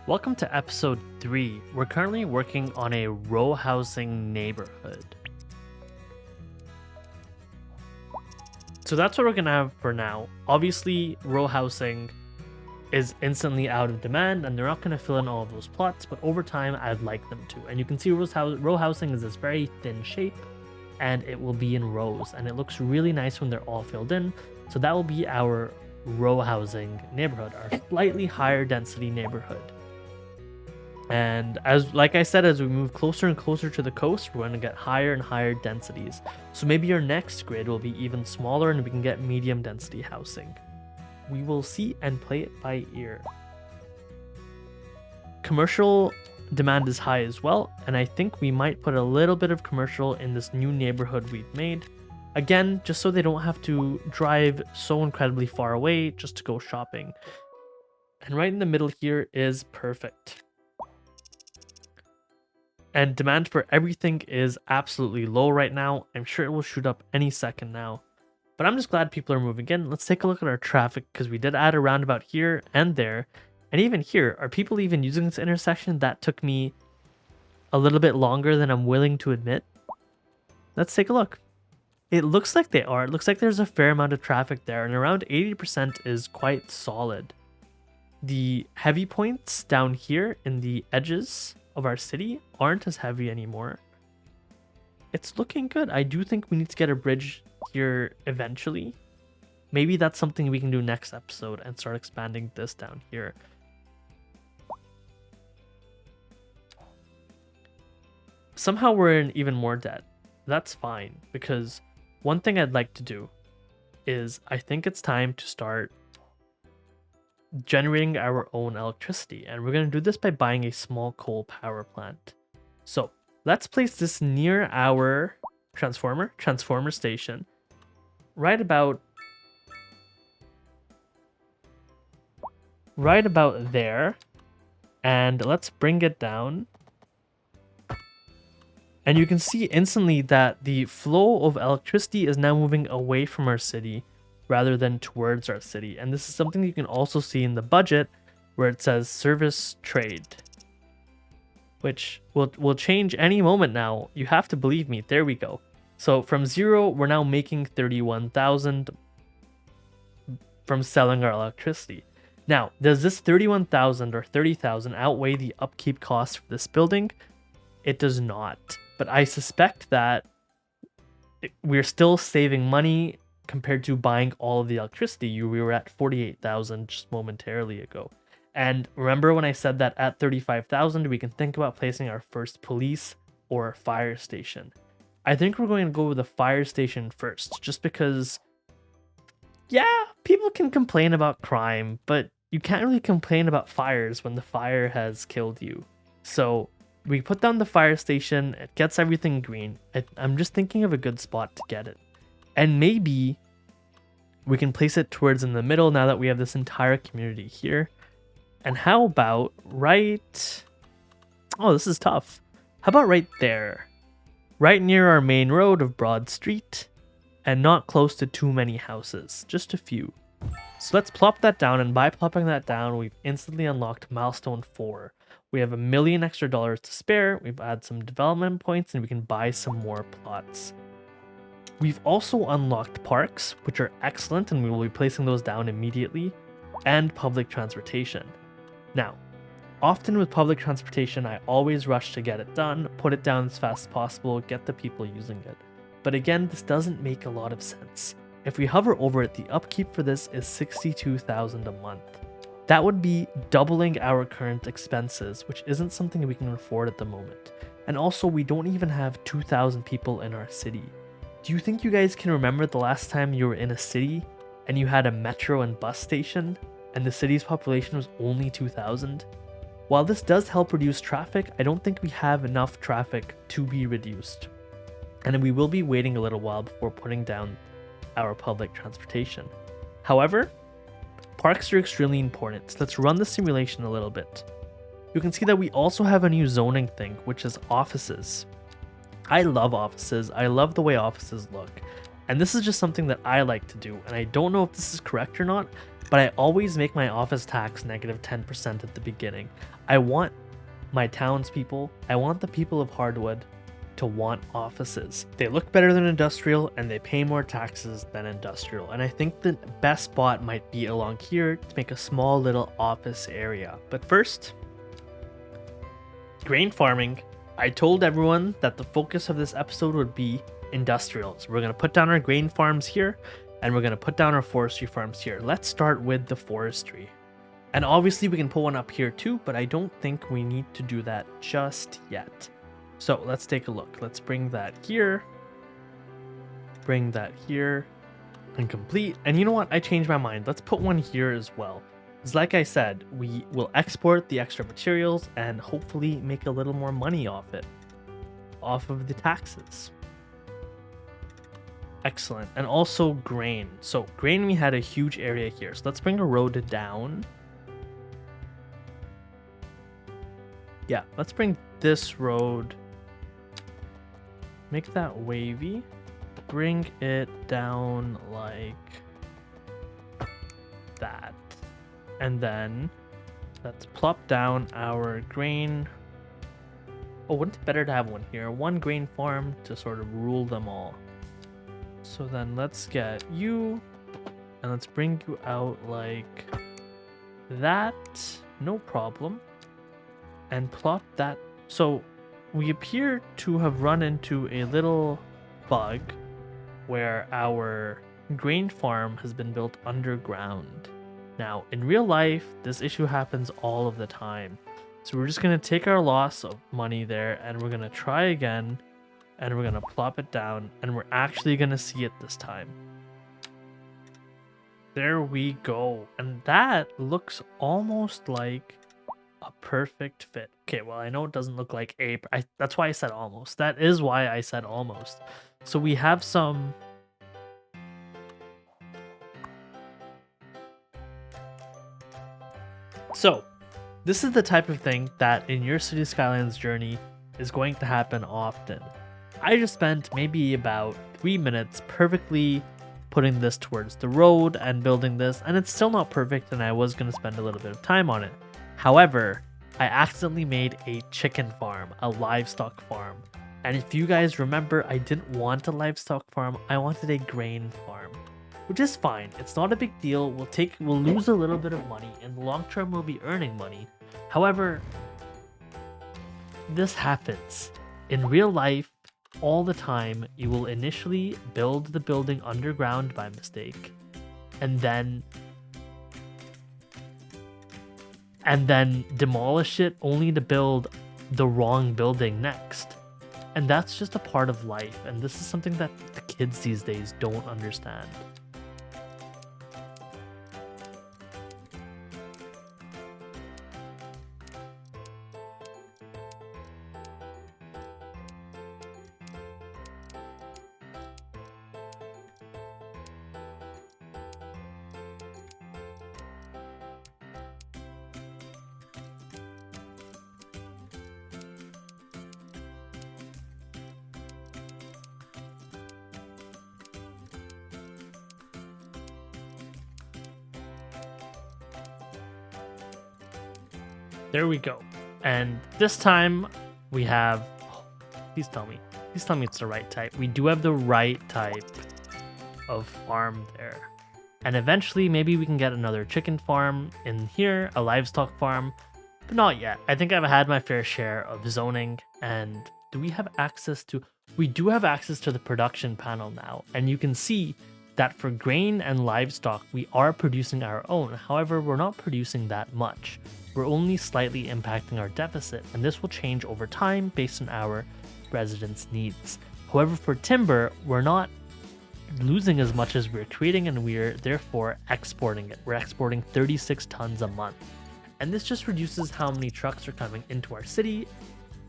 Welcome to episode 3. We're currently working on a row housing neighborhood. So that's what we're going to have for now. Obviously, row housing is instantly out of demand and they're not going to fill in all of those plots, but over time I'd like them to. And you can see row housing is this very thin shape and it will be in rows and it looks really nice when they're all filled in. So that will be our row housing neighborhood, our slightly higher density neighborhood. And like I said, as we move closer and closer to the coast, we're going to get higher and higher densities. So maybe our next grid will be even smaller and we can get medium density housing. We will see and play it by ear. Commercial demand is high as well, and I think we might put a little bit of commercial in this new neighborhood we've made. Again, just so they don't have to drive so incredibly far away just to go shopping. And right in the middle here is perfect. And demand for everything is absolutely low right now. I'm sure it will shoot up any second now. But I'm just glad people are moving in. Let's take a look at our traffic because we did add a roundabout here and there. And even here, are people even using this intersection? That took me a little bit longer than I'm willing to admit. Let's take a look. It looks like they are. It looks like there's a fair amount of traffic there, and around 80% is quite solid. The heavy points down here in the edges of our city aren't as heavy anymore. It's looking good. I do think we need to get a bridge here eventually. Maybe that's something we can do next episode and start expanding this down here. Somehow we're in even more debt. That's fine, because one thing I'd like to do is I think it's time to start generating our own electricity, and we're going to do this by buying a small coal power plant. So let's place this near our transformer station, right about there, and let's bring it down. And you can see instantly that the flow of electricity is now moving away from our city rather than towards our city. And this is something you can also see in the budget where it says service trade, which will change any moment now. You have to believe me. There we go. So from 0, we're now making 31,000 from selling our electricity. Now, does this 31,000 or 30,000 outweigh the upkeep costs for this building? It does not. But I suspect that we're still saving money compared to buying all of the electricity. We were at 48,000 just momentarily ago. And remember when I said that at 35,000, we can think about placing our first police or fire station. I think we're going to go with the fire station first, just because, yeah, people can complain about crime, but you can't really complain about fires when the fire has killed you. So we put down the fire station, it gets everything green. I'm just thinking of a good spot to get it. And maybe we can place it towards in the middle now that we have this entire community here. And how about right... Oh, this is tough. How about right there? Right near our main road of Broad Street, and not close to too many houses, just a few. So let's plop that down, and by plopping that down, we've instantly unlocked milestone 4. We have $1 million extra to spare, we've added some development points, and we can buy some more plots. We've also unlocked parks, which are excellent, and we will be placing those down immediately, and public transportation. Now, often with public transportation, I always rush to get it done, put it down as fast as possible, get the people using it. But again, this doesn't make a lot of sense. If we hover over it, the upkeep for this is $62,000 a month. That would be doubling our current expenses, which isn't something we can afford at the moment. And also, we don't even have 2,000 people in our city. Do you think you guys can remember the last time you were in a city and you had a metro and bus station and the city's population was only 2,000? While this does help reduce traffic, I don't think we have enough traffic to be reduced. And we will be waiting a little while before putting down our public transportation. However, parks are extremely important, so let's run the simulation a little bit. You can see that we also have a new zoning thing, which is offices. I love offices. I love the way offices look. And this is just something that I like to do. And I don't know if this is correct or not. but I always make my office tax negative 10% at the beginning. I want my townspeople, I want the people of Hardwood to want offices. They look better than industrial and they pay more taxes than industrial. And I think the best spot might be along here to make a small little office area. But first, grain farming. I told everyone that the focus of this episode would be industrials. We're going to put down our grain farms here and we're going to put down our forestry farms here. Let's start with the forestry. And obviously we can pull one up here too, but I don't think we need to do that just yet. So let's take a look. Let's bring that here, bring that here, and complete. And you know what? I changed my mind. Let's put one here as well. Because like I said, we will export the extra materials and hopefully make a little more money off it, off of the taxes. Excellent. And also grain. So grain, we had a huge area here. So let's bring a road down. Yeah, let's bring this road. Make that wavy. Bring it down like that. And then let's plop down our grain. Oh, wouldn't it be better to have one here? One grain farm to sort of rule them all. So then let's get you and let's bring you out like that. No problem. And plop that. So we appear to have run into a little bug where our grain farm has been built underground. Now, in real life, this issue happens all of the time. So we're just going to take our loss of money there and we're going to try again and we're going to plop it down and we're actually going to see it this time. There we go. And that looks almost like a perfect fit. Okay, well, I know it doesn't look like a... that's why I said almost. That is why I said almost. So we have some... So, this is the type of thing that in your City Skylines journey is going to happen often. I just spent maybe about 3 minutes perfectly putting this towards the road and building this, and it's still not perfect and I was going to spend a little bit of time on it. However, I accidentally made a chicken farm, a livestock farm. And if you guys remember, I didn't want a livestock farm, I wanted a grain farm. Which is fine, it's not a big deal, we'll lose a little bit of money, in the long term we'll be earning money. However, this happens. In real life, all the time, you will initially build the building underground by mistake, and then demolish it only to build the wrong building next. And that's just a part of life, and this is something that the kids these days don't understand. There we go. And this time we have, please tell me it's the right type. We do have the right type of farm there. And eventually maybe we can get another chicken farm in here, a livestock farm, but not yet. I think I've had my fair share of zoning. And do we have access to, we do have access to the production panel now. And you can see that for grain and livestock, we are producing our own. However, we're not producing that much. We're only slightly impacting our deficit, and this will change over time based on our residents' needs. However, for timber, we're not losing as much as we're creating, and we're therefore exporting it. We're exporting 36 tons a month. And this just reduces how many trucks are coming into our city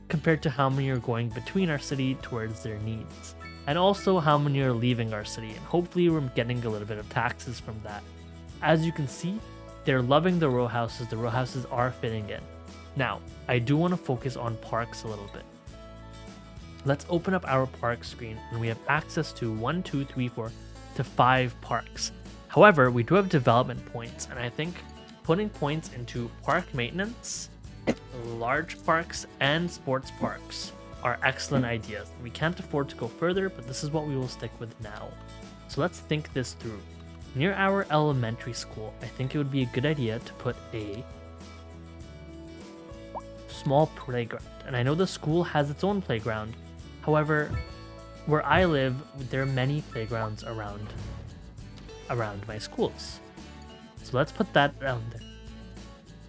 compared to how many are going between our city towards their needs. And also how many are leaving our city, and hopefully we're getting a little bit of taxes from that. As you can see, they're loving the row houses. The row houses are fitting in. Now, I do want to focus on parks a little bit. Let's open up our park screen, and we have access to 1, 2, 3, 4 to 5 parks. However, we do have development points, and I think putting points into park maintenance, large parks, and sports parks are excellent ideas. We can't afford to go further, but this is what we will stick with now. So let's think this through. Near our elementary school, I think it would be a good idea to put a small playground. And I know the school has its own playground. However, where I live, there are many playgrounds around my schools. So let's put that down there.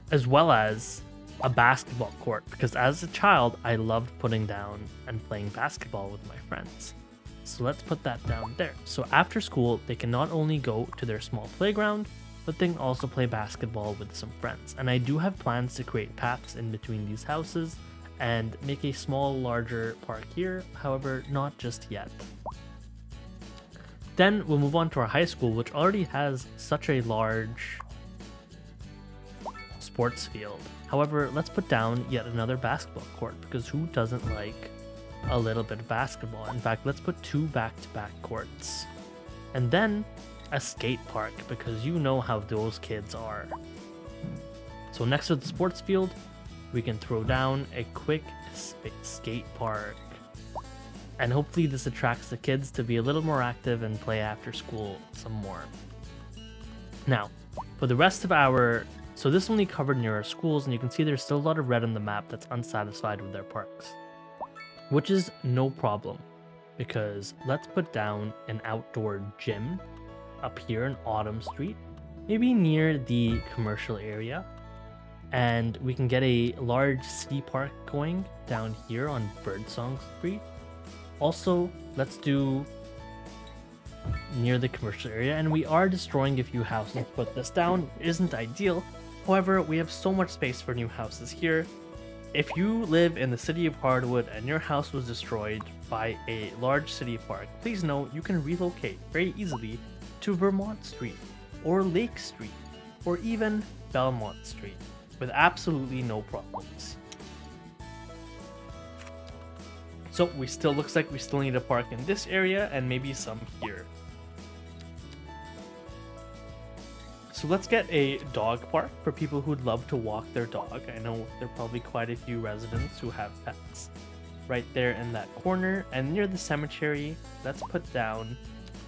As well as a basketball court, because as a child, I loved putting down and playing basketball with my friends. So let's put that down there. So after school, they can not only go to their small playground, but they can also play basketball with some friends. And I do have plans to create paths in between these houses and make a small, larger park here. However, not just yet. Then we'll move on to our high school, which already has such a large sports field. However, let's put down yet another basketball court, because who doesn't like a little bit of basketball? In fact, let's put 2 back-to-back courts. And then a skate park, because you know how those kids are. So next to the sports field, we can throw down a quick skate park. And hopefully this attracts the kids to be a little more active and play after school some more. Now, for the rest of our... So this only covered near our schools, and you can see there's still a lot of red on the map that's unsatisfied with their parks. Which is no problem, because let's put down an outdoor gym up here in Autumn Street, maybe near the commercial area, and we can get a large city park going down here on Birdsong Street. Also, let's do near the commercial area, and we are destroying a few houses to put this down. It isn't ideal, however, we have so much space for new houses here. If you live in the city of Hardwood and your house was destroyed by a large city park, please know you can relocate very easily to Vermont Street or Lake Street or even Belmont Street with absolutely no problems. So looks like we still need a park in this area and maybe some here. So let's get a dog park for people who'd love to walk their dog. I know there are probably quite a few residents who have pets. Right there in that corner and near the cemetery, let's put down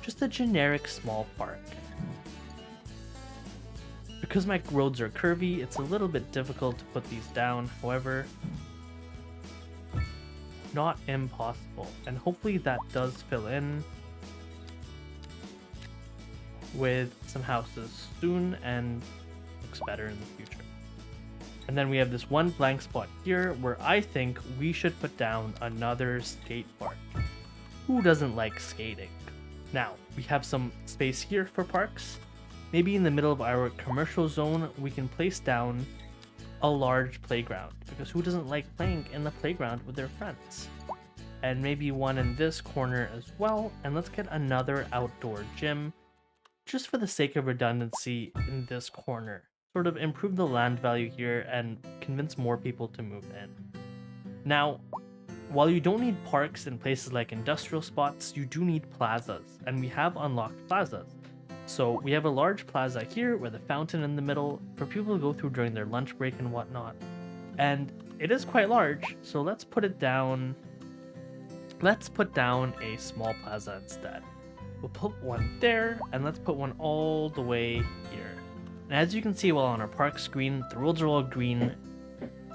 just a generic small park. Because my roads are curvy, it's a little bit difficult to put these down. However, not impossible. And hopefully that does fill in with some houses soon and looks better in the future. And then we have this one blank spot here where I think we should put down another skate park. Who doesn't like skating? Now, we have some space here for parks. Maybe in the middle of our commercial zone, we can place down a large playground, because who doesn't like playing in the playground with their friends? And maybe one in this corner as well. And let's get another outdoor gym, just for the sake of redundancy, in this corner. Sort of improve the land value here and convince more people to move in. Now, while you don't need parks in places like industrial spots, you do need plazas, and we have unlocked plazas. So we have a large plaza here with a fountain in the middle for people to go through during their lunch break and whatnot. And it is quite large, so let's put it down. Let's put down a small plaza instead. We'll put one there, and let's put one all the way here. And as you can see while on our park screen, the roads are all green.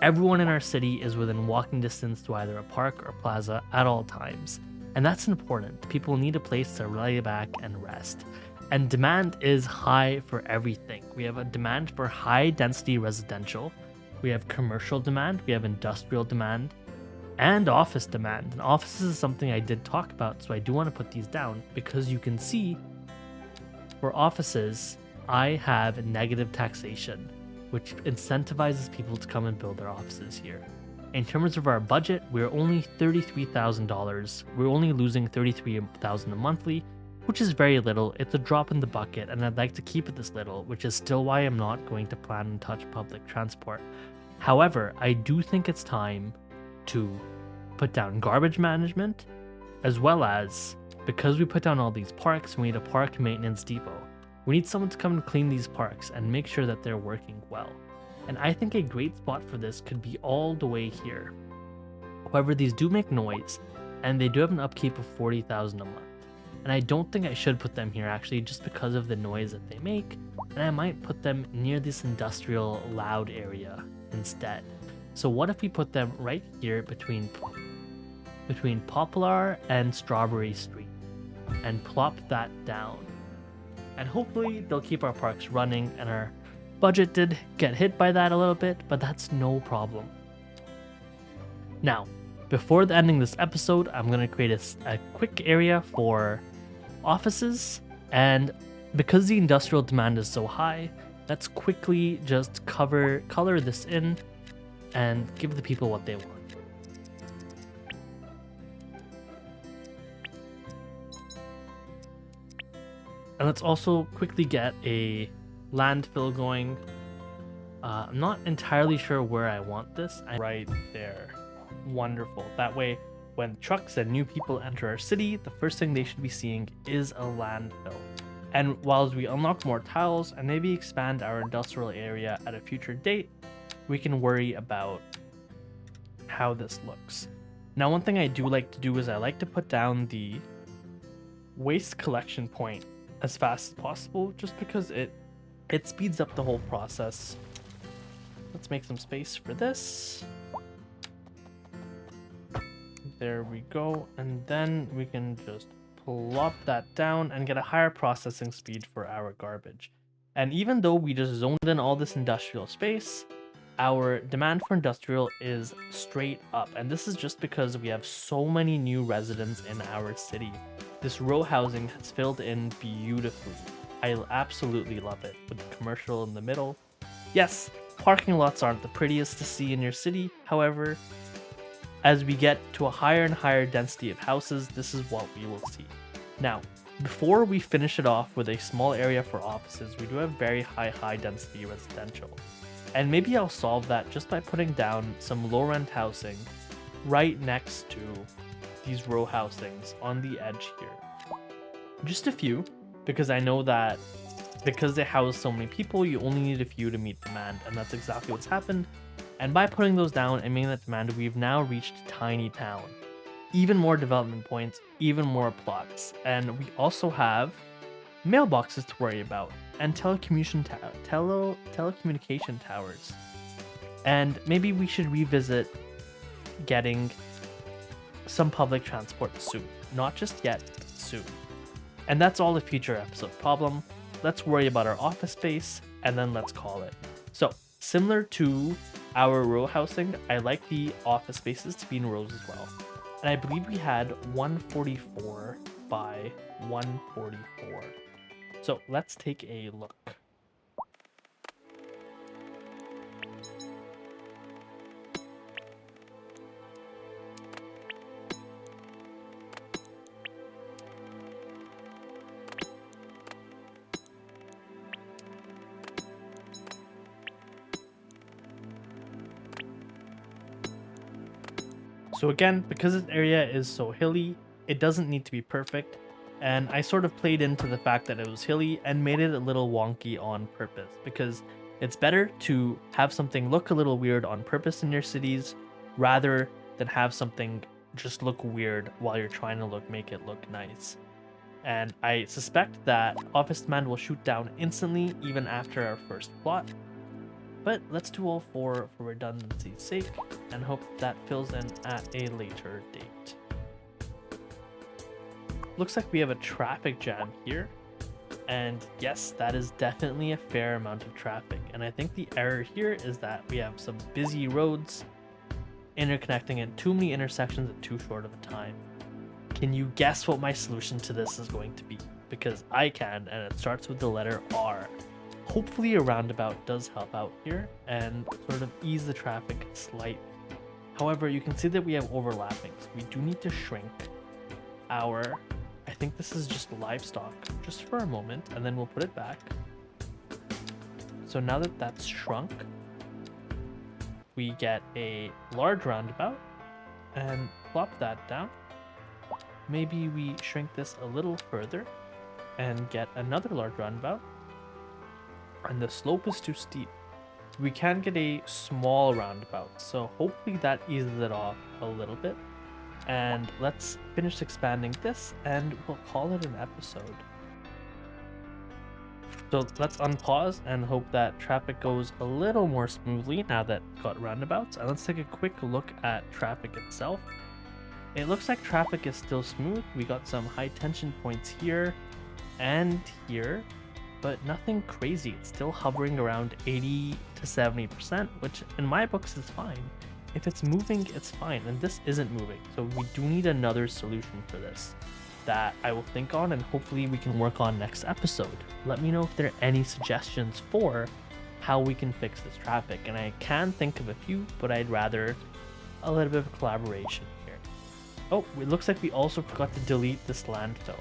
Everyone in our city is within walking distance to either a park or plaza at all times. And that's important. People need a place to lay back and rest. And demand is high for everything. We have a demand for high density residential. We have commercial demand. We have industrial demand. And office demand. And offices is something I did talk about, so I do want to put these down, because you can see for offices, I have negative taxation, which incentivizes people to come and build their offices here. In terms of our budget, we're only $33,000. We're only losing $33,000 a monthly, which is very little. It's a drop in the bucket, and I'd like to keep it this little, which is still why I'm not going to plan and touch public transport. However, I do think it's time to put down garbage management, as well as, because we put down all these parks, we need a park maintenance depot. We need someone to come and clean these parks and make sure that they're working well. And I think a great spot for this could be all the way here. However, these do make noise, and they do have an upkeep of 40,000 a month. And I don't think I should put them here actually, just because of the noise that they make, and I might put them near this industrial loud area instead. So what if we put them right here between Poplar and Strawberry Street, and plop that down? And hopefully they'll keep our parks running, and our budget did get hit by that a little bit, but that's no problem. Now, before ending this episode, I'm going to create a quick area for offices, and because the industrial demand is so high, let's quickly just color this in and give the people what they want. And let's also quickly get a landfill going. I'm not entirely sure where I want this. Right there. Wonderful. That way, when trucks and new people enter our city, the first thing they should be seeing is a landfill. And while we unlock more tiles and maybe expand our industrial area at a future date, we can worry about how this looks. Now, one thing I do like to do is I like to put down the waste collection point as fast as possible, just because it speeds up the whole process. Let's make some space for this. There we go, and then we can just plop that down and get a higher processing speed for our garbage. And even though we just zoned in all this industrial space, our demand for industrial is straight up, and this is just because we have so many new residents in our city. This row housing has filled in beautifully. I absolutely love it, with the commercial in the middle. Yes, parking lots aren't the prettiest to see in your city, however, as we get to a higher and higher density of houses, this is what we will see. Now, before we finish it off with a small area for offices, we do have very high density residential. And maybe I'll solve that just by putting down some low rent housing right next to these row housings on the edge here. Just a few, because I know that because they house so many people, you only need a few to meet demand, and that's exactly what's happened. And by putting those down and meeting that demand, we've now reached Tiny Town. Even more development points, even more plots, and we also have mailboxes to worry about, and telecommunication towers. And maybe we should revisit getting some public transport soon. Not just yet, but soon. And that's all a future episode problem. Let's worry about our office space, and then let's call it. So, similar to our row housing, I like the office spaces to be in rows as well. And I believe we had 144 by 144. So let's take a look. So again, because this area is so hilly, it doesn't need to be perfect, and I sort of played into the fact that it was hilly and made it a little wonky on purpose, because it's better to have something look a little weird on purpose in your cities rather than have something just look weird while you're trying to make it look nice. And I suspect that office demand will shoot down instantly even after our first plot. But let's do all four for redundancy's sake and hope that fills in at a later date. Looks like we have a traffic jam here. And yes, that is definitely a fair amount of traffic. And I think the error here is that we have some busy roads interconnecting in too many intersections in too short of a time. Can you guess what my solution to this is going to be? Because I can, and it starts with the letter R. Hopefully a roundabout does help out here and sort of ease the traffic slightly. However, you can see that we have overlappings. We do need to shrink our, I think this is just livestock, just for a moment, and then we'll put it back. So now that that's shrunk, we get a large roundabout and plop that down. Maybe we shrink this a little further and get another large roundabout and the slope is too steep. We can get a small roundabout, so hopefully that eases it off a little bit. And let's finish expanding this and we'll call it an episode. So let's unpause and hope that traffic goes a little more smoothly now that it's got roundabouts. And let's take a quick look at traffic itself. It looks like traffic is still smooth. We got some high tension points here and here, but nothing crazy. It's still hovering around 80 to 70%, which in my books is fine. If it's moving, it's fine, and this isn't moving. So we do need another solution for this that I will think on and hopefully we can work on next episode. Let me know if there are any suggestions for how we can fix this traffic. And I can think of a few, but I'd rather a little bit of collaboration here. Oh, it looks like we also forgot to delete this landfill.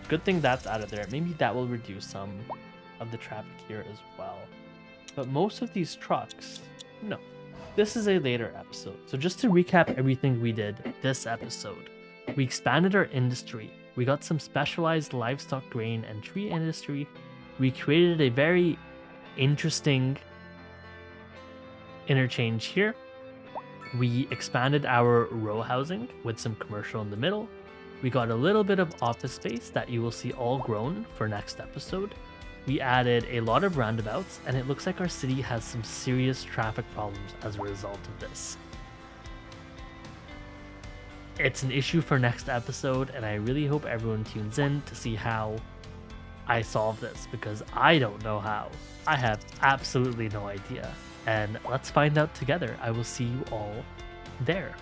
Good thing that's out of there. Maybe that will reduce some of the traffic here as well. But most of these trucks, no. This is a later episode. So just to recap everything we did this episode, we expanded our industry. We got some specialized livestock, grain, and tree industry. We created a very interesting interchange here. We expanded our row housing with some commercial in the middle. We got a little bit of office space that you will see all grown for next episode. We added a lot of roundabouts, and it looks like our city has some serious traffic problems as a result of this. It's an issue for next episode, and I really hope everyone tunes in to see how I solve this, because I don't know how. I have absolutely no idea. And let's find out together. I will see you all there.